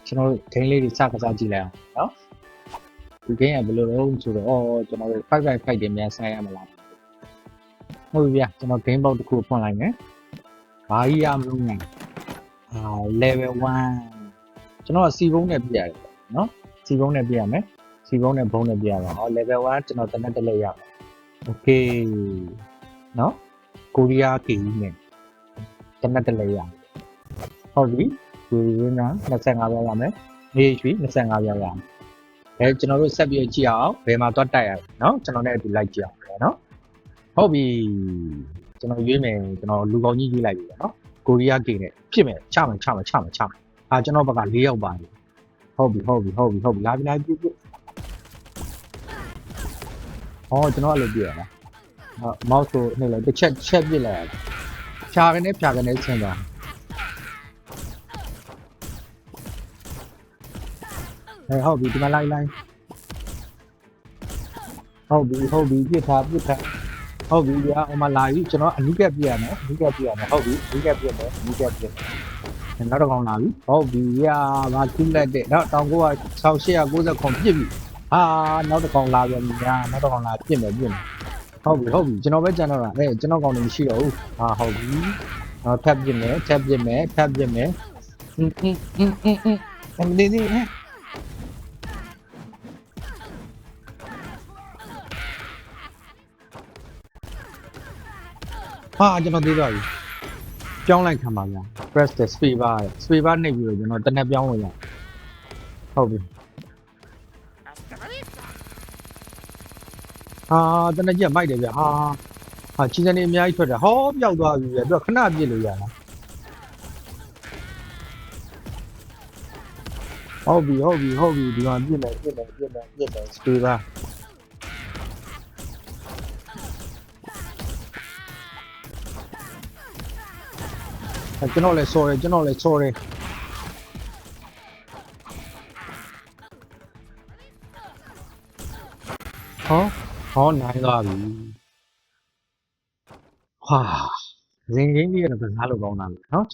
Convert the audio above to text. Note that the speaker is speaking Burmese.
ကျွန်တော်တို့ဂိမ်းလေးတွေစကစားကြည့်လိုက်အောင်နော်ဒီဂိမ်းကဘယ်လိုလဲဆိုတော့ကျွန်တော်တို့5-5တွေများဆိုင်ရမလားဟုတ်ပြီဗျာကျွန်တော်ဂိမ်းပေါက်တစ်ခုဖွင့်လိုက်မယ်ဘာကြီးရမလို့ညာlevel 1ကျွန်တော်စီဘုံနဲ့ပြရတယ်နော်စီဘုံနဲ့ပြရမယ်စီဘုံနဲ့ဘုံနဲ့ပြရမှာlevel 1ကျွန်တော်တနက်တလက်ရမယ်โอเคနော်ကိုရီးယားကီနဲ့တနက်တလက်ရဟုတ်ပြီဒီက25ရောက်ရမယ်HP 25ရောက်ရမယ်ကျွန်တော်တို့ဆက်ပြီးကြည့်အောင်ဘယ်မှာသွားတိုက်ရလဲเนาะကျွန်တော်နဲ့အတူလိုက်ကြည့်အောင်เนาะဟုတ်ပြီကျွန်တော်ရွေးမယ်ကျွန်တော်လူကောင်းကြီးရွေးလိုက်ပြီเนาะကိုရီးယားဂိမ်းနဲ့ဖြစ်မယ်ချမယ်ကျွန်တော်ဘက်က4ယောက်ပါတယ်ဟုတ်ပြီလာပြီပြကျွန်တော်အဲ့လိုပြရတာမောက်ကိုနှိပ်လိုက်တစ်ချက်ပြစ်လိုက်ရတယ်ဖြာကနေဆင်းသွားဟုတ်ပြီဒီမှာလိုက်ဟုတ်ပြီပြစ်ထားဟုတ်ပြီဗျာဟိုမှာလာပြီကျွန်တော်အနီးကပ်ပြရမယ်ဟုတ်ပြီအနီးကပ်ပြမယ်နောက်တော့ကောင်းလာပြီဟုတ်ပြီဗျာငါကူးလိုက်တဲ့တောင်ကိုက1890ခွန်ပြစ်ပြီနောက်တော့ကောင်းလာပြန်ပြီဗျာနောက်တော့ကောင်းလာပြစ်မယ်ဟုတ်ပြီကျွန်တော်ပဲကြံတော့တာကျွန်တော်ကောင်းနေမရှိတော့ဘူးဟုတ်ပြီထပ်ပြစ်မယ်နေကျွန်တော်သိသွားပြီပြောင်းလိုက်ခံပါဗျာ press the space bar နှိပ်ပြီးတော့ကျွန်တော်တနက်ပြောင်းဝင်ရဟုတ်ပြီတနက်ကြီးမိုက်တယ်ဗျာချင်းစနေအများကြီးထွက်တယ်ပျောက်သွားပြီဗျာသူကခဏပြစ်လို့ရတာဟုတ်ပြီဒီမှာပြစ်မယ် space barကျွန်တော်လည်း sorry နိုင်သွားပြီဇင်ဂိမ်းကြီးကတော့ကစားလို့ကောင်းတာလေနော်